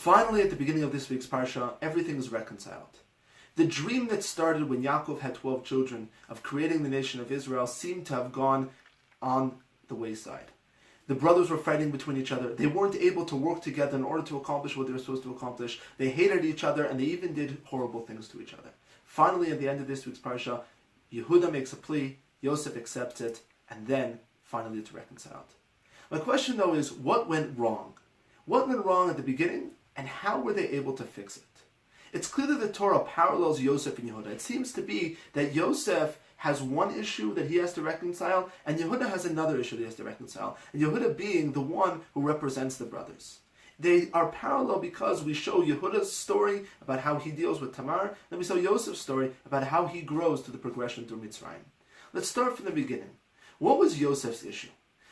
Finally, at the beginning of this week's Parsha, everything is reconciled. The dream that started when Yaakov had 12 children of creating the nation of Israel seemed to have gone on the wayside. The brothers were fighting between each other. They weren't able to work together in order to accomplish what they were supposed to accomplish. They hated each other, and they even did horrible things to each other. Finally, at the end of this week's Parsha, Yehuda makes a plea, Yosef accepts it, and then finally it's reconciled. My question, though, is what went wrong? What went wrong at the beginning, and how were they able to fix it? It's clear that the Torah parallels Yosef and Yehuda. It seems to be that Yosef has one issue that he has to reconcile, and Yehuda has another issue that he has to reconcile. And Yehuda being the one who represents the brothers. They are parallel because we show Yehuda's story about how he deals with Tamar, and we show Yosef's story about how he grows to the progression through Mitzrayim. Let's start from the beginning. What was Yosef's issue?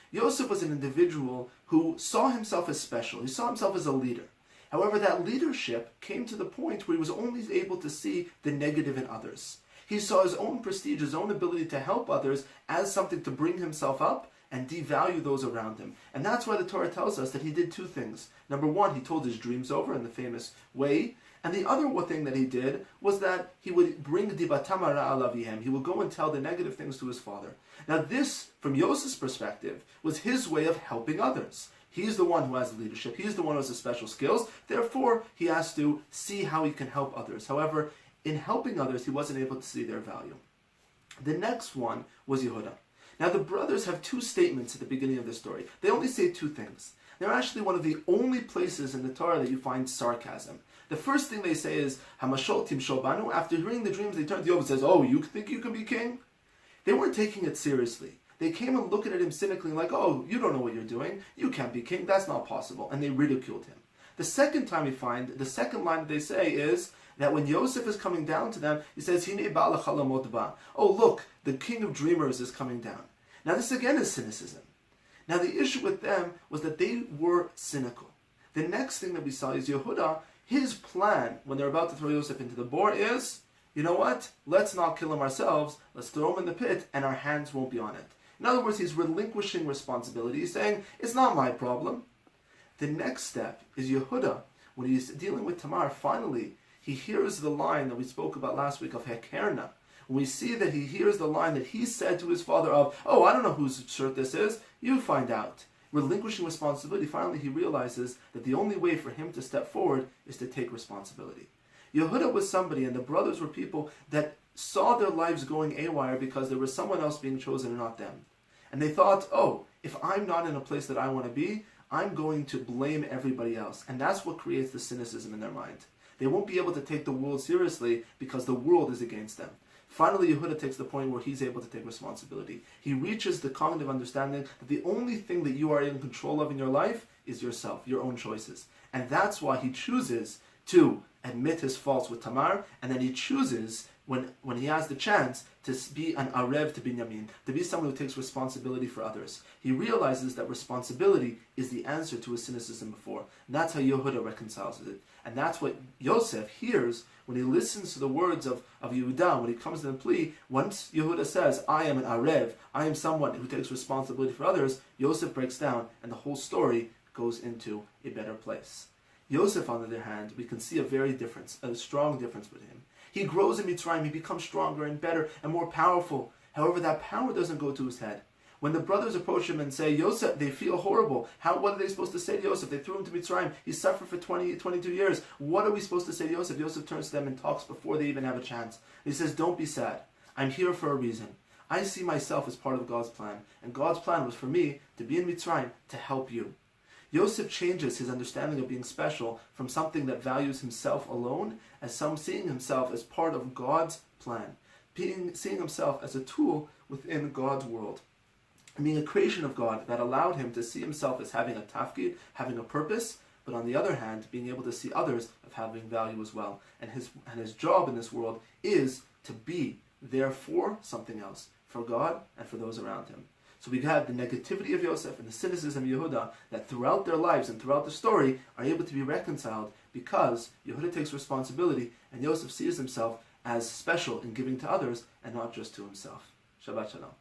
Yosef was an individual who saw himself as special. He saw himself as a leader. However, that leadership came to the point where he was only able to see the negative in others. He saw his own prestige, his own ability to help others as something to bring himself up and devalue those around him. And that's why the Torah tells us that he did two things. Number one, he told his dreams over in the famous way. And the other thing that he did was that he would bring dibatam hara al avihem. He would go and tell the negative things to his father. Now this, from Yosef's perspective, was his way of helping others. He's the one who has the leadership. He's the one who has the special skills. Therefore, he has to see how he can help others. However, in helping others, he wasn't able to see their value. The next one was Yehuda. Now, the brothers have two statements at the beginning of the story. They only say two things. They're actually one of the only places in the Torah that you find sarcasm. The first thing they say is, Hamashol timshol banu. After hearing the dreams, they turn to Yov and says, oh, you think you can be king? They weren't taking it seriously. They came and looked at him cynically like, oh, you don't know what you're doing. You can't be king. That's not possible. And they ridiculed him. The second time we find, the second line that they say is that when Yosef is coming down to them, he says, Hine ba l'chalamot ba. Oh, look, the king of dreamers is coming down. Now this again is cynicism. Now the issue with them was that they were cynical. The next thing that we saw is Yehuda, his plan when they're about to throw Yosef into the bore is, you know what, let's not kill him ourselves, let's throw him in the pit and our hands won't be on it. In other words, he's relinquishing responsibility. He's saying, it's not my problem. The next step is Yehuda, when he's dealing with Tamar, finally, he hears the line that we spoke about last week of Hekerna. When we see that he hears the line that he said to his father of, oh, I don't know whose shirt this is, you find out. Relinquishing responsibility, finally he realizes that the only way for him to step forward is to take responsibility. Yehuda was somebody, and the brothers were people that saw their lives going haywire because there was someone else being chosen and not them. And they thought, oh, if I'm not in a place that I want to be, I'm going to blame everybody else. And that's what creates the cynicism in their mind. They won't be able to take the world seriously because the world is against them. Finally, Yehuda takes the point where he's able to take responsibility. He reaches the cognitive understanding that the only thing that you are in control of in your life is yourself, your own choices. And that's why he chooses to admit his faults with Tamar, and then he chooses, when he has the chance, to be an Arev to Binyamin, to be someone who takes responsibility for others. He realizes that responsibility is the answer to his cynicism before. And that's how Yehuda reconciles it. And that's what Yosef hears when he listens to the words of Yehuda, when he comes to the plea. Once Yehuda says, I am an Arev, I am someone who takes responsibility for others, Yosef breaks down and the whole story goes into a better place. Yosef, on the other hand, we can see a strong difference with him. He grows in Mitzrayim, he becomes stronger and better and more powerful. However, that power doesn't go to his head. When the brothers approach him and say, Yosef, they feel horrible. What are they supposed to say to Yosef? They threw him to Mitzrayim. He suffered for 22 years. What are we supposed to say to Yosef? Yosef turns to them and talks before they even have a chance. He says, don't be sad. I'm here for a reason. I see myself as part of God's plan. And God's plan was for me to be in Mitzrayim to help you. Yosef changes his understanding of being special from something that values himself alone as seeing himself as part of God's plan, seeing himself as a tool within God's world, and being a creation of God that allowed him to see himself as having a tafkid, having a purpose, but on the other hand, being able to see others of having value as well. And his job in this world is to be there for something else, for God and for those around him. So we have the negativity of Yosef and the cynicism of Yehuda that throughout their lives and throughout the story are able to be reconciled because Yehuda takes responsibility and Yosef sees himself as special in giving to others and not just to himself. Shabbat Shalom.